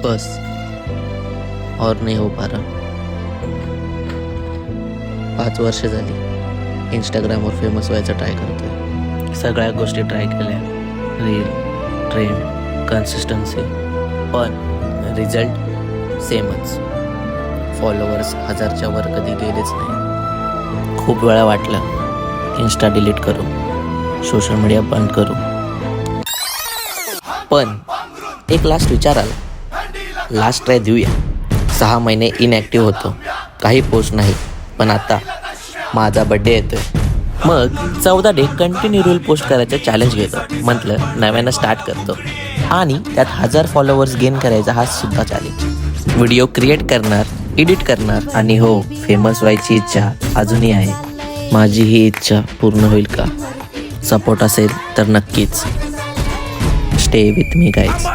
बस और नहीं हो पा रहा. 5 वर्ष झाली इंस्टाग्रामवर फेमस व्हायचं ट्राय करतोय. सगळ्या गोष्टी ट्राय केल्या, रील, ट्रेंड, कन्सिस्टन्सी, पण रिझल्ट सेमच. फॉलोअर्स 1000च्या वर कधी गेलेच नाही. खूप वेळा वाटलं इन्स्टा डिलीट करू, सोशल मीडिया बंद करू, पण एक लास्ट विचार आला, लास्ट ट्राय देऊया. 6 महिने इनॅक्टिव्ह होतो, काही पोस्ट नाही, पण आता माझा बड्डे येतोय. मग 14 डे कंटिन्यू रील पोस्ट करायचं चॅलेंज घेतो. म्हटलं नव्यानं स्टार्ट करतो आणि त्यात 1000 फॉलोअर्स गेन करायचा हा सुद्धा चॅलेंज. व्हिडिओ क्रिएट करणार, एडिट करणार आणि हो, फेमस व्हायची इच्छा अजूनही आहे. माझी ही इच्छा पूर्ण होईल का? सपोर्ट असेल तर नक्कीच. Stay with me guys.